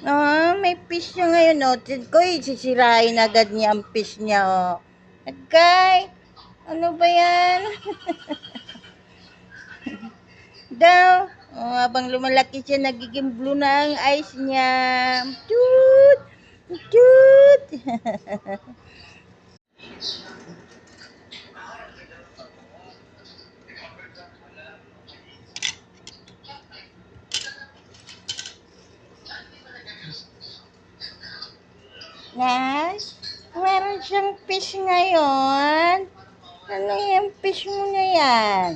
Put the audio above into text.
May fish niya ngayon, oh. Ko, sisirain agad niya ang fish niya, oh. Agay, ano ba yan? Daw, habang lumalaki siya, nagiging blue na ang eyes niya. Toot! Toot! Yes, meron siyang fish ngayon. Ano yung fish mo na yan?